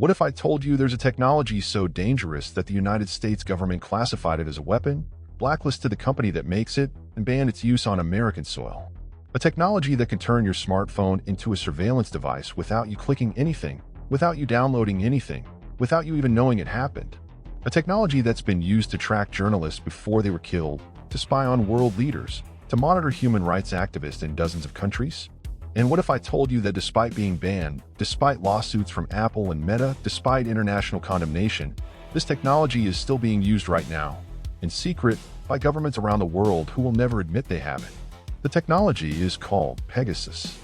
What if I told you there's a technology so dangerous that the United States government classified it as a weapon, blacklisted the company that makes it, and banned its use on American soil? A technology that can turn your smartphone into a surveillance device without you clicking anything, without you downloading anything, without you even knowing it happened. A technology that's been used to track journalists before they were killed, to spy on world leaders, to monitor human rights activists in dozens of countries. And what if I told you that despite being banned, despite lawsuits from Apple and Meta, despite international condemnation, this technology is still being used right now, in secret, by governments around the world who will never admit they have it? The technology is called Pegasus.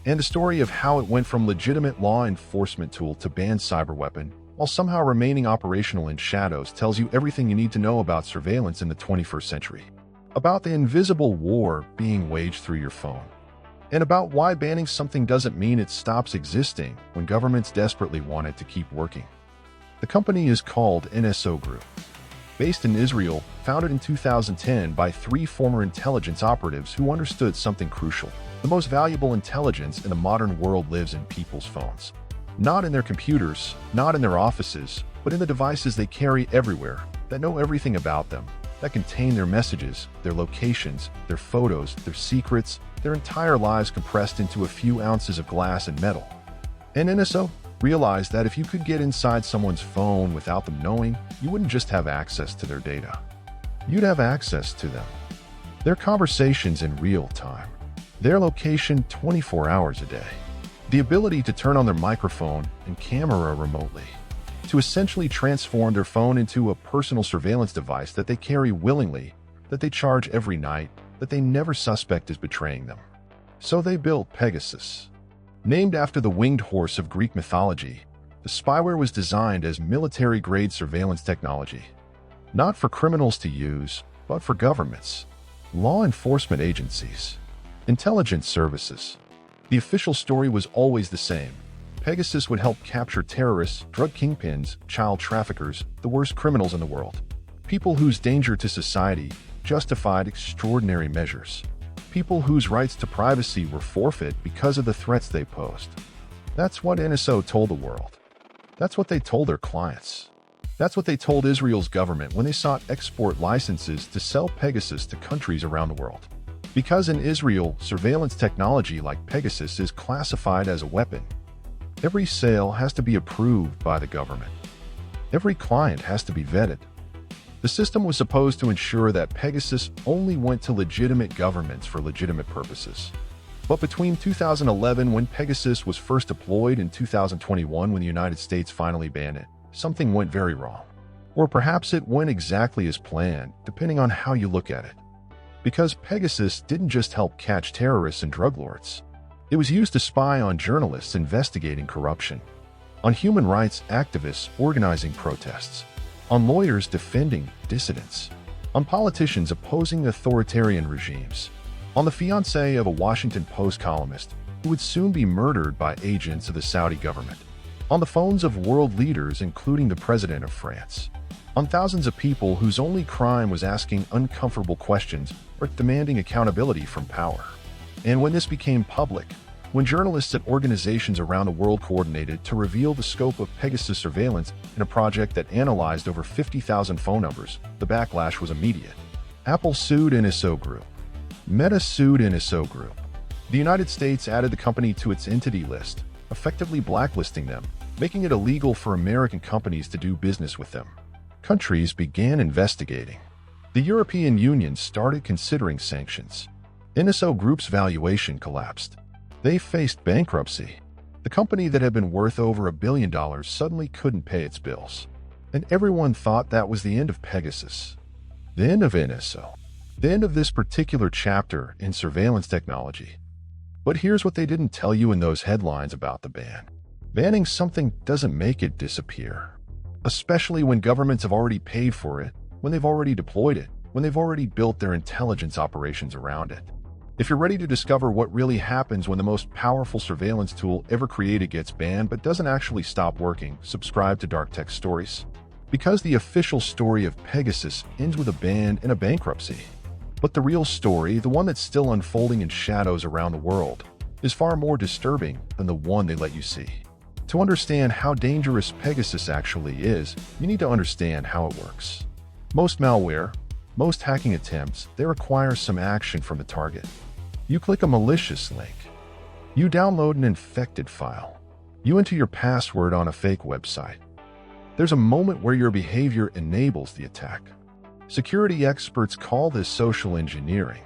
And the story of how it went from legitimate law enforcement tool to banned cyber weapon, while somehow remaining operational in shadows, tells you everything you need to know about surveillance in the 21st century. About the invisible war being waged through your phone. And about why banning something doesn't mean it stops existing when governments desperately want it to keep working. The company is called NSO Group. Based in Israel, founded in 2010 by 3 former intelligence operatives who understood something crucial. The most valuable intelligence in the modern world lives in people's phones. Not in their computers, not in their offices, but in the devices they carry everywhere, that know everything about them, that contain their messages, their locations, their photos, their secrets, their entire lives compressed into a few ounces of glass and metal. And NSO realized that if you could get inside someone's phone without them knowing, you wouldn't just have access to their data. You'd have access to them. Their conversations in real time. Their location 24 hours a day. The ability to turn on their microphone and camera remotely. To essentially transform their phone into a personal surveillance device that they carry willingly, that they charge every night, that they never suspect is betraying them. So they built Pegasus. Named after the winged horse of Greek mythology, the spyware was designed as military-grade surveillance technology. Not for criminals to use, but for governments, law enforcement agencies, intelligence services. The official story was always the same. Pegasus would help capture terrorists, drug kingpins, child traffickers, the worst criminals in the world. People whose danger to society justified extraordinary measures. People whose rights to privacy were forfeit because of the threats they posed. That's what NSO told the world. That's what they told their clients. That's what they told Israel's government when they sought export licenses to sell Pegasus to countries around the world. Because in Israel, surveillance technology like Pegasus is classified as a weapon. Every sale has to be approved by the government. Every client has to be vetted. The system was supposed to ensure that Pegasus only went to legitimate governments for legitimate purposes. But between 2011, when Pegasus was first deployed, and 2021, when the United States finally banned it, something went very wrong. Or perhaps it went exactly as planned, depending on how you look at it. Because Pegasus didn't just help catch terrorists and drug lords. It was used to spy on journalists investigating corruption, on human rights activists organizing protests, on lawyers defending dissidents, on politicians opposing authoritarian regimes, on the fiancé of a Washington Post columnist who would soon be murdered by agents of the Saudi government, on the phones of world leaders including the President of France, on thousands of people whose only crime was asking uncomfortable questions or demanding accountability from power. And when this became public, when journalists at organizations around the world coordinated to reveal the scope of Pegasus surveillance in a project that analyzed over 50,000 phone numbers, the backlash was immediate. Apple sued NSO Group. Meta sued NSO Group. The United States added the company to its entity list, effectively blacklisting them, making it illegal for American companies to do business with them. Countries began investigating. The European Union started considering sanctions. NSO Group's valuation collapsed. They faced bankruptcy. The company that had been worth over $1 billion suddenly couldn't pay its bills. And everyone thought that was the end of Pegasus. The end of NSO. The end of this particular chapter in surveillance technology. But here's what they didn't tell you in those headlines about the ban. Banning something doesn't make it disappear. Especially when governments have already paid for it, when they've already deployed it, when they've already built their intelligence operations around it. If you're ready to discover what really happens when the most powerful surveillance tool ever created gets banned but doesn't actually stop working, subscribe to Dark Tech Stories. Because the official story of Pegasus ends with a ban and a bankruptcy. But the real story, the one that's still unfolding in shadows around the world, is far more disturbing than the one they let you see. To understand how dangerous Pegasus actually is, you need to understand how it works. Most malware, most hacking attempts, they require some action from the target. You click a malicious link. You download an infected file. You enter your password on a fake website. There's a moment where your behavior enables the attack. Security experts call this social engineering.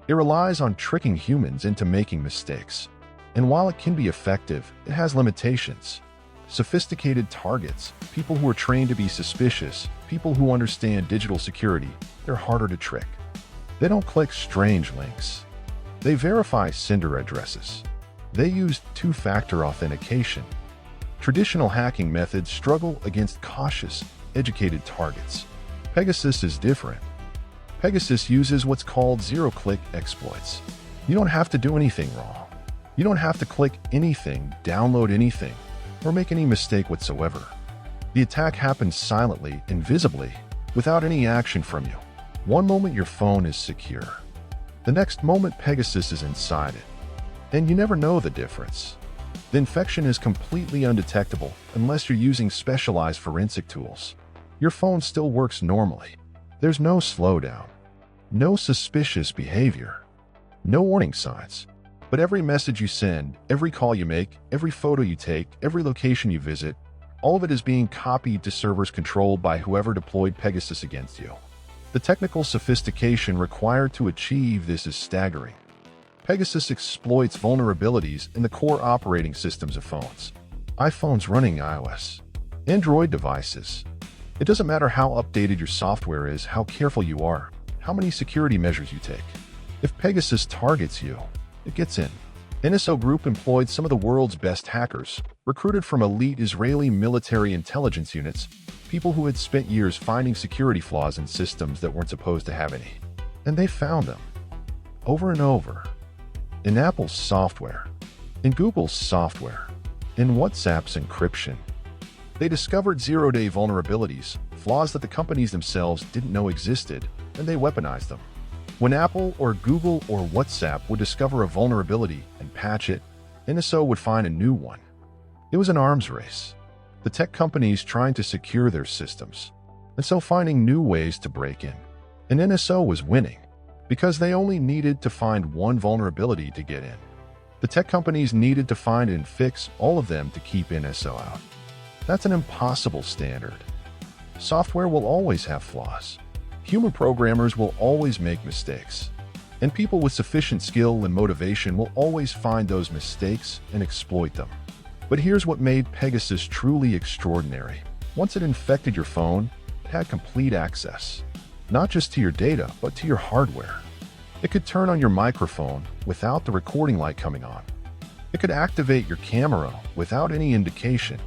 It relies on tricking humans into making mistakes. And while it can be effective, it has limitations. Sophisticated targets, people who are trained to be suspicious, people who understand digital security, they're harder to trick. They don't click strange links. They verify sender addresses. They use two-factor authentication. Traditional hacking methods struggle against cautious, educated targets. Pegasus is different. Pegasus uses what's called zero-click exploits. You don't have to do anything wrong. You don't have to click anything, download anything, or make any mistake whatsoever. The attack happens silently, invisibly, without any action from you. One moment your phone is secure. The next moment Pegasus is inside it. And you never know the difference. The infection is completely undetectable unless you're using specialized forensic tools. Your phone still works normally. There's no slowdown, no suspicious behavior, no warning signs. But every message you send, every call you make, every photo you take, every location you visit, all of it is being copied to servers controlled by whoever deployed Pegasus against you. The technical sophistication required to achieve this is staggering. Pegasus exploits vulnerabilities in the core operating systems of phones. iPhones running iOS, Android devices. It doesn't matter how updated your software is, how careful you are, how many security measures you take. If Pegasus targets you, it gets in. NSO Group employed some of the world's best hackers, recruited from elite Israeli military intelligence units, people who had spent years finding security flaws in systems that weren't supposed to have any. And they found them. Over and over. In Apple's software, in Google's software, in WhatsApp's encryption. They discovered zero-day vulnerabilities, flaws that the companies themselves didn't know existed, and they weaponized them. When Apple or Google or WhatsApp would discover a vulnerability and patch it, NSO would find a new one. It was an arms race. The tech companies trying to secure their systems, and so finding new ways to break in. And NSO was winning, because they only needed to find one vulnerability to get in. The tech companies needed to find and fix all of them to keep NSO out. That's an impossible standard. Software will always have flaws. Human programmers will always make mistakes. And people with sufficient skill and motivation will always find those mistakes and exploit them. But here's what made Pegasus truly extraordinary. Once it infected your phone, it had complete access. Not just to your data, but to your hardware. It could turn on your microphone without the recording light coming on. It could activate your camera without any indication.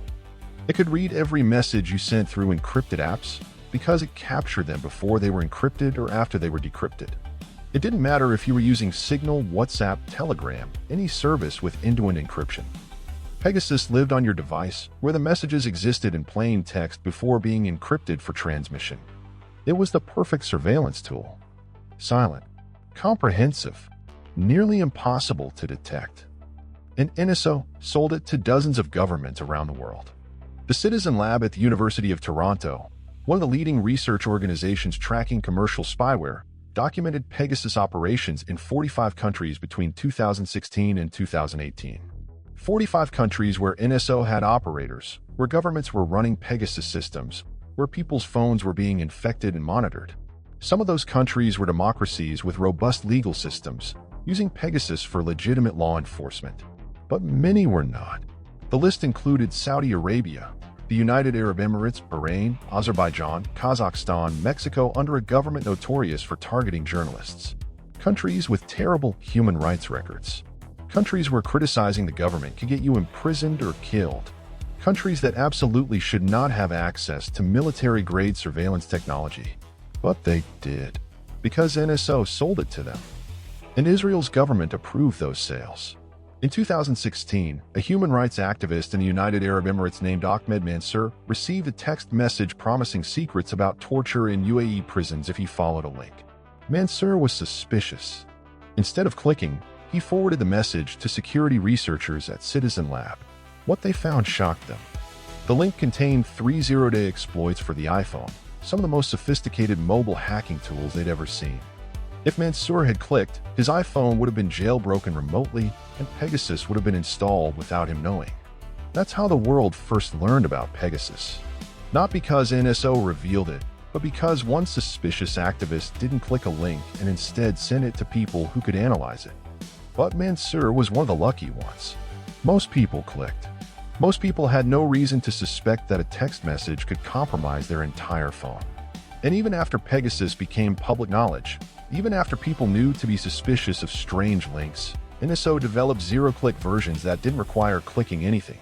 It could read every message you sent through encrypted apps because it captured them before they were encrypted or after they were decrypted. It didn't matter if you were using Signal, WhatsApp, Telegram, any service with end-to-end encryption. Pegasus lived on your device where the messages existed in plain text before being encrypted for transmission. It was the perfect surveillance tool. Silent, comprehensive, nearly impossible to detect. And NSO sold it to dozens of governments around the world. The Citizen Lab at the University of Toronto, one of the leading research organizations tracking commercial spyware, documented Pegasus operations in 45 countries between 2016 and 2018. 45 countries where NSO had operators, where governments were running Pegasus systems, where people's phones were being infected and monitored. Some of those countries were democracies with robust legal systems, using Pegasus for legitimate law enforcement. But many were not. The list included Saudi Arabia, the United Arab Emirates, Bahrain, Azerbaijan, Kazakhstan, Mexico under a government notorious for targeting journalists. Countries with terrible human rights records. Countries where criticizing the government could get you imprisoned or killed. Countries that absolutely should not have access to military-grade surveillance technology. But they did, because NSO sold it to them. And Israel's government approved those sales. In 2016, a human rights activist in the United Arab Emirates named Ahmed Mansour received a text message promising secrets about torture in UAE prisons if he followed a link. Mansour was suspicious. Instead of clicking, he forwarded the message to security researchers at Citizen Lab. What they found shocked them. The link contained 3 zero-day exploits for the iPhone, some of the most sophisticated mobile hacking tools they'd ever seen. If Mansour had clicked, his iPhone would have been jailbroken remotely, and Pegasus would have been installed without him knowing. That's how the world first learned about Pegasus. Not because NSO revealed it, but because one suspicious activist didn't click a link and instead sent it to people who could analyze it. But Mansour was one of the lucky ones. Most people clicked. Most people had no reason to suspect that a text message could compromise their entire phone. And even after Pegasus became public knowledge, even after people knew to be suspicious of strange links, NSO developed zero-click versions that didn't require clicking anything.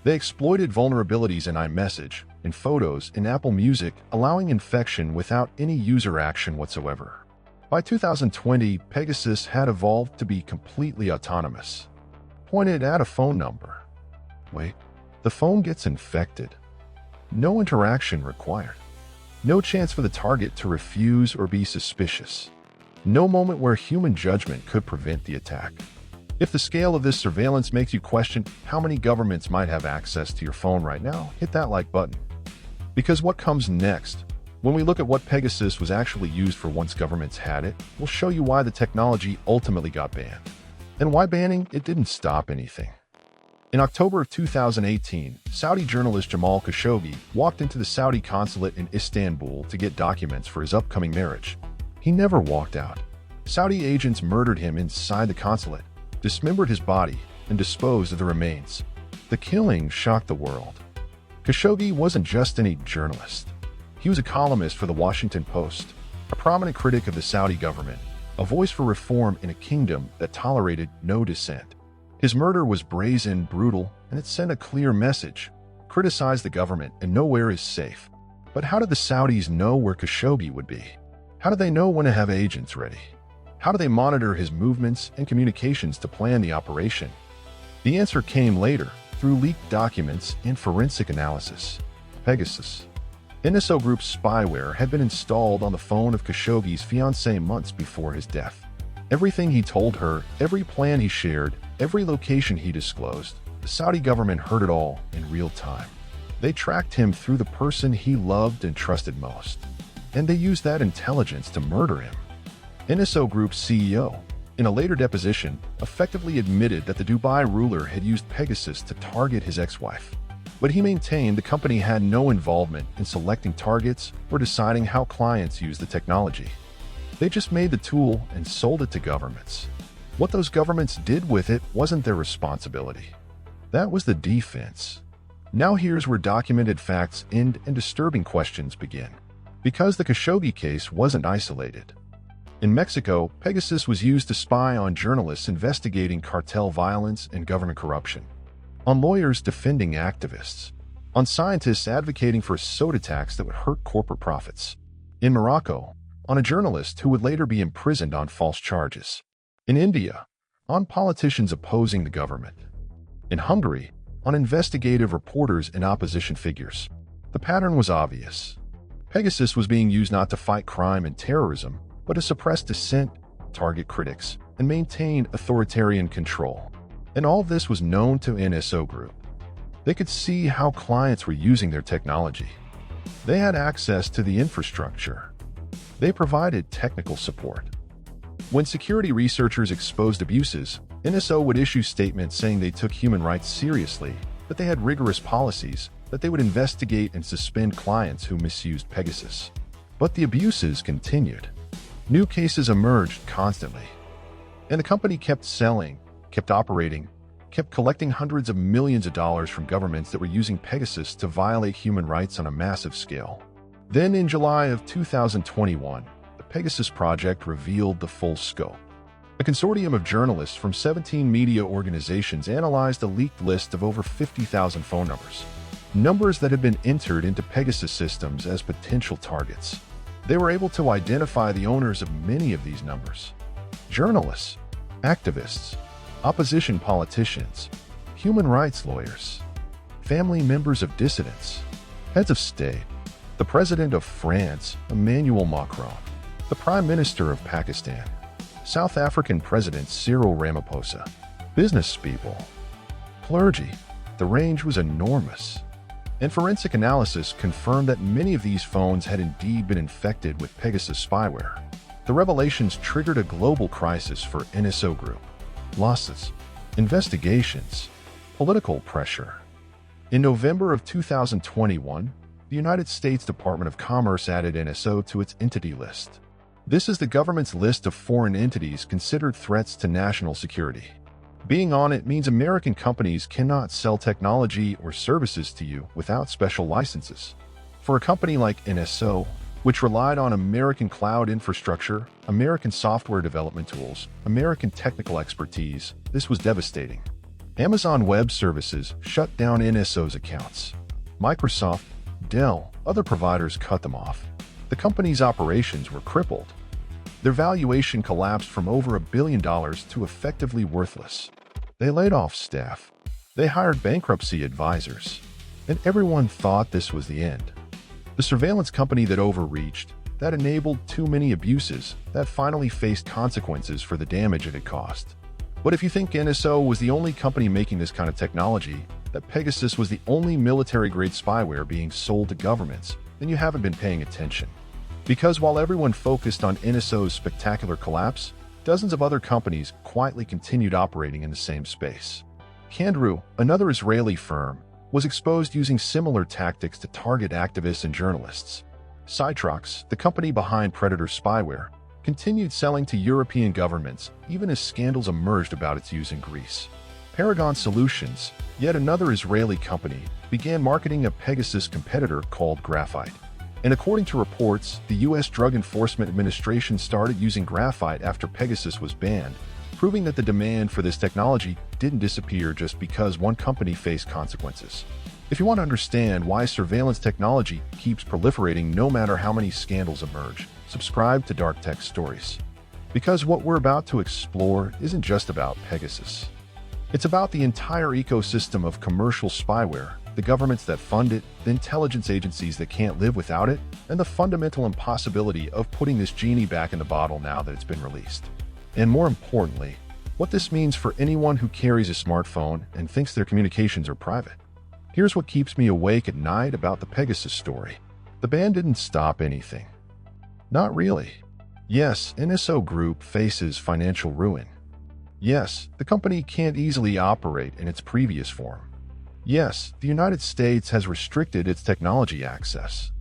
They exploited vulnerabilities in iMessage, in Photos, in Apple Music, allowing infection without any user action whatsoever. By 2020, Pegasus had evolved to be completely autonomous. Pointed at a phone number. Wait, the phone gets infected. No interaction required. No chance for the target to refuse or be suspicious. No moment where human judgment could prevent the attack. If the scale of this surveillance makes you question how many governments might have access to your phone right now, hit that like button. Because what comes next, when we look at what Pegasus was actually used for once governments had it, we'll show you why the technology ultimately got banned. And why banning it didn't stop anything. In October of 2018, Saudi journalist Jamal Khashoggi walked into the Saudi consulate in Istanbul to get documents for his upcoming marriage. He never walked out. Saudi agents murdered him inside the consulate, dismembered his body, and disposed of the remains. The killing shocked the world. Khashoggi wasn't just any journalist. He was a columnist for the Washington Post, a prominent critic of the Saudi government, a voice for reform in a kingdom that tolerated no dissent. His murder was brazen, brutal, and it sent a clear message. Criticize the government and nowhere is safe. But how did the Saudis know where Khashoggi would be? How do they know when to have agents ready? How do they monitor his movements and communications to plan the operation? The answer came later, through leaked documents and forensic analysis. Pegasus. NSO Group's spyware had been installed on the phone of Khashoggi's fiancée months before his death. Everything he told her, every plan he shared, every location he disclosed, the Saudi government heard it all in real time. They tracked him through the person he loved and trusted most. And they used that intelligence to murder him. NSO Group's CEO, in a later deposition, effectively admitted that the Dubai ruler had used Pegasus to target his ex-wife. But he maintained the company had no involvement in selecting targets or deciding how clients use the technology. They just made the tool and sold it to governments. What those governments did with it wasn't their responsibility. That was the defense. Now here's where documented facts end and disturbing questions begin. Because the Khashoggi case wasn't isolated. In Mexico, Pegasus was used to spy on journalists investigating cartel violence and government corruption, on lawyers defending activists, on scientists advocating for soda tax that would hurt corporate profits. In Morocco, on a journalist who would later be imprisoned on false charges. In India, on politicians opposing the government. In Hungary, on investigative reporters and opposition figures. The pattern was obvious. Pegasus was being used not to fight crime and terrorism, but to suppress dissent, target critics, and maintain authoritarian control. And all this was known to NSO Group. They could see how clients were using their technology. They had access to the infrastructure. They provided technical support. When security researchers exposed abuses, NSO would issue statements saying they took human rights seriously, that they had rigorous policies, that they would investigate and suspend clients who misused Pegasus. But the abuses continued. New cases emerged constantly. And the company kept selling, kept operating, kept collecting hundreds of millions of dollars from governments that were using Pegasus to violate human rights on a massive scale. Then in July of 2021, the Pegasus project revealed the full scope. A consortium of journalists from 17 media organizations analyzed a leaked list of over 50,000 phone numbers that had been entered into Pegasus systems as potential targets. They were able to identify the owners of many of these numbers. Journalists, activists, opposition politicians, human rights lawyers, family members of dissidents, heads of state, the President of France, Emmanuel Macron, the Prime Minister of Pakistan, South African President Cyril Ramaphosa, business people, clergy, The range was enormous, and forensic analysis confirmed that many of these phones had indeed been infected with Pegasus spyware. The revelations triggered a global crisis for NSO Group. Losses, investigations, political pressure. In November of 2021, the United States Department of Commerce added NSO to its entity list. This is the government's list of foreign entities considered threats to national security. Being on it means American companies cannot sell technology or services to you without special licenses. For a company like NSO, which relied on American cloud infrastructure, American software development tools, American technical expertise, this was devastating. Amazon Web Services shut down NSO's accounts. Microsoft, Dell, other providers cut them off. The company's operations were crippled. Their valuation collapsed from over $1 billion to effectively worthless. They laid off staff. They hired bankruptcy advisors. And everyone thought this was the end. The surveillance company that overreached, that enabled too many abuses, that finally faced consequences for the damage it had caused. But if you think NSO was the only company making this kind of technology, that Pegasus was the only military-grade spyware being sold to governments, then you haven't been paying attention. Because while everyone focused on NSO's spectacular collapse, dozens of other companies quietly continued operating in the same space. Kandru, another Israeli firm, was exposed using similar tactics to target activists and journalists. Cytrox, the company behind Predator spyware, continued selling to European governments even as scandals emerged about its use in Greece. Paragon Solutions, yet another Israeli company, began marketing a Pegasus competitor called Graphite. And according to reports, the U.S. Drug Enforcement Administration started using graphite after Pegasus was banned, proving that the demand for this technology didn't disappear just because one company faced consequences. If you want to understand why surveillance technology keeps proliferating no matter how many scandals emerge, subscribe to Dark Tech Stories. Because what we're about to explore isn't just about Pegasus. It's about the entire ecosystem of commercial spyware, the governments that fund it, the intelligence agencies that can't live without it, and the fundamental impossibility of putting this genie back in the bottle now that it's been released. And more importantly, what this means for anyone who carries a smartphone and thinks their communications are private. Here's what keeps me awake at night about the Pegasus story. The ban didn't stop anything. Not really. Yes, NSO Group faces financial ruin. Yes, the company can't easily operate in its previous form. Yes, the United States has restricted its technology access.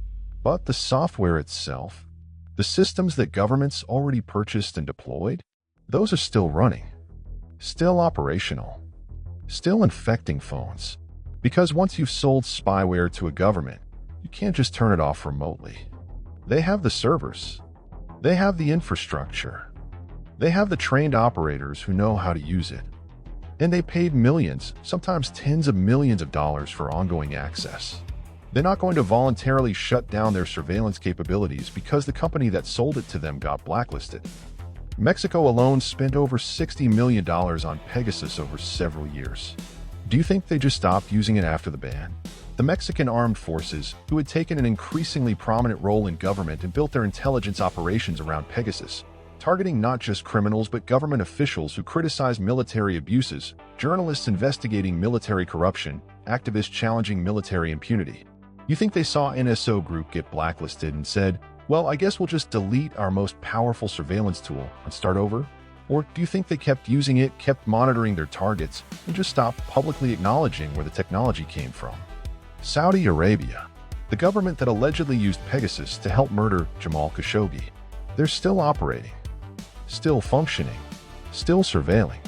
But the software itself, the systems that governments already purchased and deployed, those are still running, still operational, still infecting phones. Because once you've sold spyware to a government, you can't just turn it off remotely. They have the servers. They have the infrastructure. They have the trained operators who know how to use it. And they paid millions, sometimes tens of millions of dollars for ongoing access. They're not going to voluntarily shut down their surveillance capabilities because the company that sold it to them got blacklisted. Mexico alone spent over $60 million on Pegasus over several years. Do you think they just stopped using it after the ban? The Mexican armed forces, who had taken an increasingly prominent role in government and built their intelligence operations around Pegasus, targeting not just criminals but government officials who criticized military abuses, journalists investigating military corruption, activists challenging military impunity. You think they saw NSO Group get blacklisted and said, well, I guess we'll just delete our most powerful surveillance tool and start over? Or do you think they kept using it, kept monitoring their targets, and just stopped publicly acknowledging where the technology came from? Saudi Arabia, the government that allegedly used Pegasus to help murder Jamal Khashoggi. They're still operating, still functioning, still surveilling.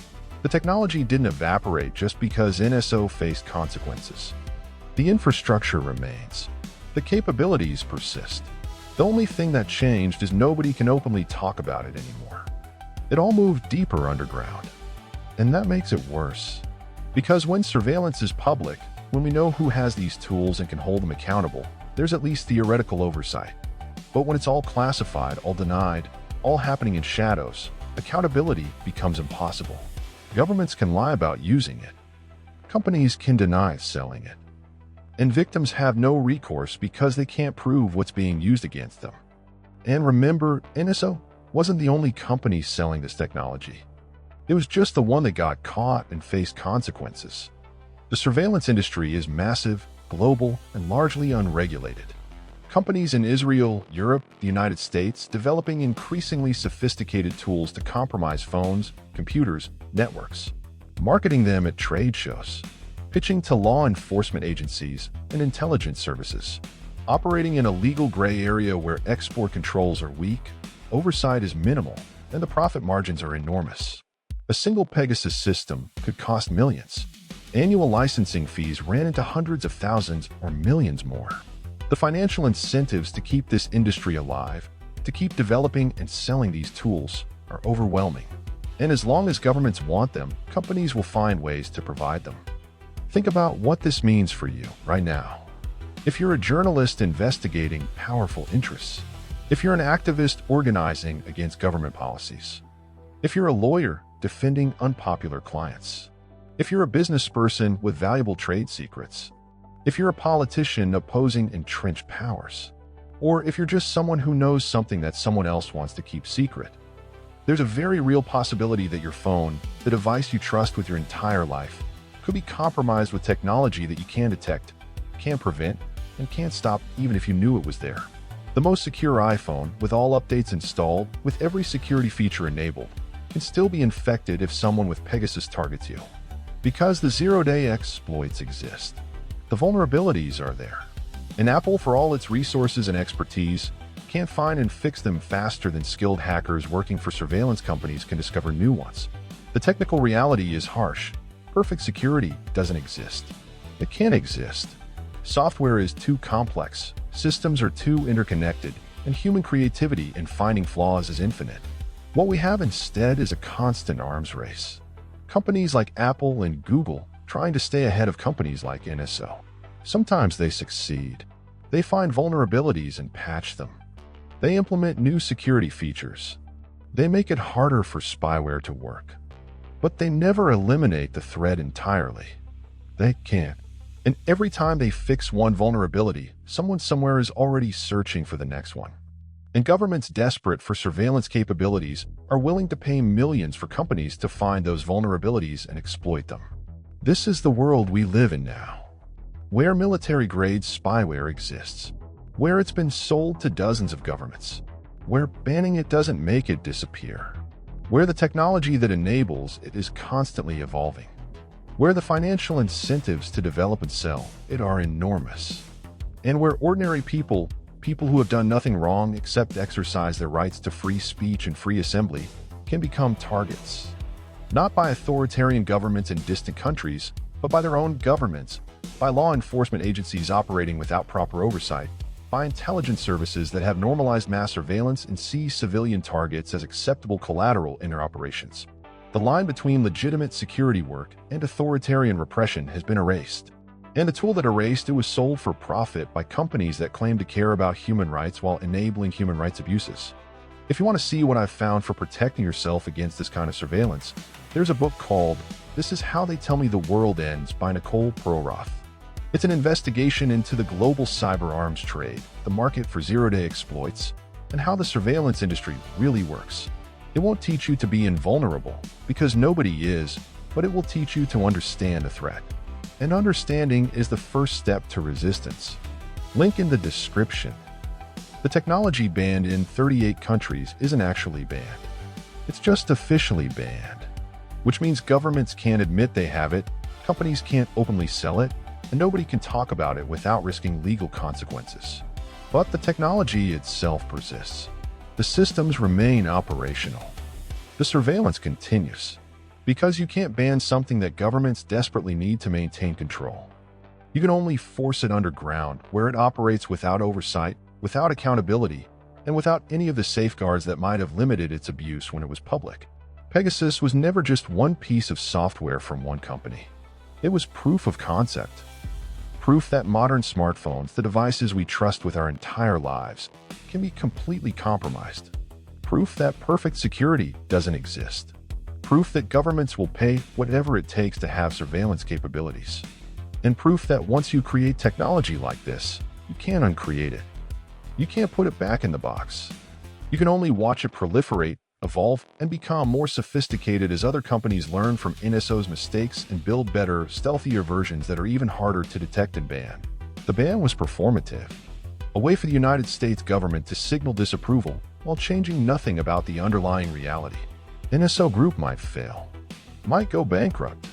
The technology didn't evaporate just because NSO faced consequences. The infrastructure remains. The capabilities persist. The only thing that changed is nobody can openly talk about it anymore. It all moved deeper underground. And that makes it worse. Because when surveillance is public, when we know who has these tools and can hold them accountable, there's at least theoretical oversight. But when it's all classified, all denied, all happening in shadows, accountability becomes impossible. Governments can lie about using it. Companies can deny selling it. And victims have no recourse because they can't prove what's being used against them. And remember, NSO wasn't the only company selling this technology. It was just the one that got caught and faced consequences. The surveillance industry is massive, global, and largely unregulated. Companies in Israel, Europe, the United States developing increasingly sophisticated tools to compromise phones, computers, networks, marketing them at trade shows, pitching to law enforcement agencies and intelligence services, operating in a legal gray area where export controls are weak, oversight is minimal, and the profit margins are enormous. A single Pegasus system could cost millions. Annual licensing fees ran into hundreds of thousands or millions more. The financial incentives to keep this industry alive, to keep developing and selling these tools, are overwhelming. And as long as governments want them, companies will find ways to provide them. Think about what this means for you right now. If you're a journalist investigating powerful interests, if you're an activist organizing against government policies, if you're a lawyer defending unpopular clients, if you're a business person with valuable trade secrets, if you're a politician opposing entrenched powers, or if you're just someone who knows something that someone else wants to keep secret, there's a very real possibility that your phone, the device you trust with your entire life, could be compromised with technology that you can't detect, can't prevent, and can't stop even if you knew it was there. The most secure iPhone, with all updates installed, with every security feature enabled, can still be infected if someone with Pegasus targets you. Because the zero-day exploits exist. The vulnerabilities are there. And Apple, for all its resources and expertise, can't find and fix them faster than skilled hackers working for surveillance companies can discover new ones. The technical reality is harsh. Perfect security doesn't exist. It can't exist. Software is too complex, systems are too interconnected, and human creativity in finding flaws is infinite. What we have instead is a constant arms race. Companies like Apple and Google trying to stay ahead of companies like NSO. Sometimes they succeed. They find vulnerabilities and patch them. They implement new security features. They make it harder for spyware to work. But they never eliminate the threat entirely. They can't. And every time they fix one vulnerability, someone somewhere is already searching for the next one. And governments desperate for surveillance capabilities are willing to pay millions for companies to find those vulnerabilities and exploit them. This is the world we live in now, where military-grade spyware exists, where it's been sold to dozens of governments, where banning it doesn't make it disappear, where the technology that enables it is constantly evolving, where the financial incentives to develop and sell it are enormous, and where ordinary people who have done nothing wrong except exercise their rights to free speech and free assembly, can become targets. Not by authoritarian governments in distant countries, but by their own governments, by law enforcement agencies operating without proper oversight, by intelligence services that have normalized mass surveillance and see civilian targets as acceptable collateral in their operations. The line between legitimate security work and authoritarian repression has been erased. And the tool that erased it was sold for profit by companies that claim to care about human rights while enabling human rights abuses. If you want to see what I've found for protecting yourself against this kind of surveillance, there's a book called This Is How They Tell Me the World Ends by Nicole Perlroth. It's an investigation into the global cyber arms trade, the market for zero-day exploits, and how the surveillance industry really works. It won't teach you to be invulnerable, because nobody is, but it will teach you to understand the threat. And understanding is the first step to resistance. Link in the description. The technology banned in 38 countries isn't actually banned. It's just officially banned, which means governments can't admit they have it, companies can't openly sell it, and nobody can talk about it without risking legal consequences. But the technology itself persists. The systems remain operational. The surveillance continues. Because you can't ban something that governments desperately need to maintain control. You can only force it underground, where it operates without oversight, without accountability, and without any of the safeguards that might have limited its abuse when it was public. Pegasus was never just one piece of software from one company. It was proof of concept. Proof that modern smartphones, the devices we trust with our entire lives, can be completely compromised. Proof that perfect security doesn't exist. Proof that governments will pay whatever it takes to have surveillance capabilities. And proof that once you create technology like this, you can't uncreate it. You can't put it back in the box. You can only watch it proliferate, evolve, and become more sophisticated as other companies learn from NSO's mistakes and build better, stealthier versions that are even harder to detect and ban. The ban was performative, a way for the United States government to signal disapproval while changing nothing about the underlying reality. NSO Group might fail, might go bankrupt,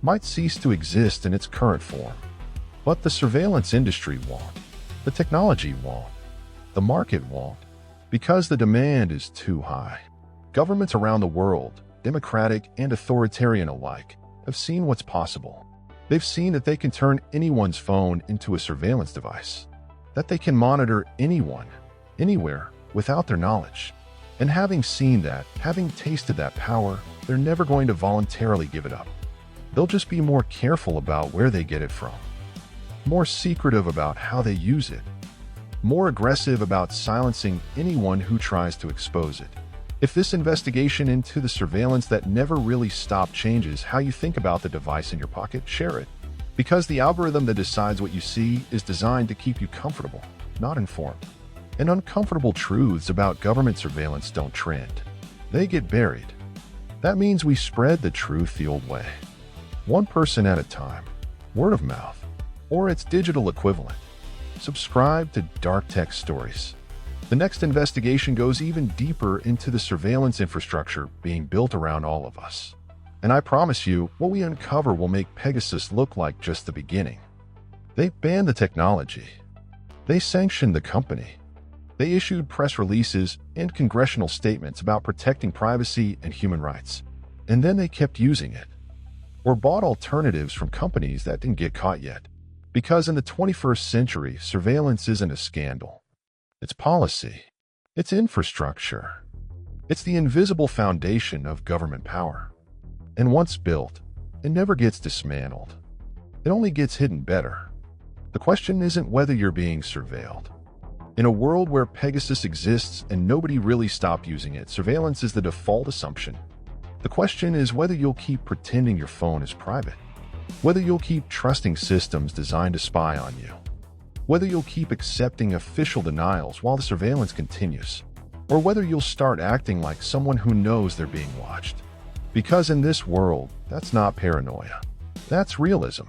might cease to exist in its current form. But the surveillance industry won't. The technology won't. The market won't. Because the demand is too high. Governments around the world, democratic and authoritarian alike, have seen what's possible. They've seen that they can turn anyone's phone into a surveillance device, that they can monitor anyone, anywhere, without their knowledge. And having seen that, having tasted that power, they're never going to voluntarily give it up. They'll just be more careful about where they get it from, more secretive about how they use it, more aggressive about silencing anyone who tries to expose it. If this investigation into the surveillance that never really stopped changes how you think about the device in your pocket, share it. Because the algorithm that decides what you see is designed to keep you comfortable, not informed. And uncomfortable truths about government surveillance don't trend. They get buried. That means we spread the truth the old way. One person at a time. Word of mouth. Or its digital equivalent. Subscribe to Dark Tech Stories. The next investigation goes even deeper into the surveillance infrastructure being built around all of us. And I promise you, what we uncover will make Pegasus look like just the beginning. They banned the technology. They sanctioned the company. They issued press releases and congressional statements about protecting privacy and human rights. And then they kept using it. Or bought alternatives from companies that didn't get caught yet. Because in the 21st century, surveillance isn't a scandal. It's policy. It's infrastructure. It's the invisible foundation of government power. And once built, it never gets dismantled. It only gets hidden better. The question isn't whether you're being surveilled. In a world where Pegasus exists and nobody really stopped using it, surveillance is the default assumption. The question is whether you'll keep pretending your phone is private. Whether you'll keep trusting systems designed to spy on you. Whether you'll keep accepting official denials while the surveillance continues. Or whether you'll start acting like someone who knows they're being watched. Because in this world, that's not paranoia. That's realism.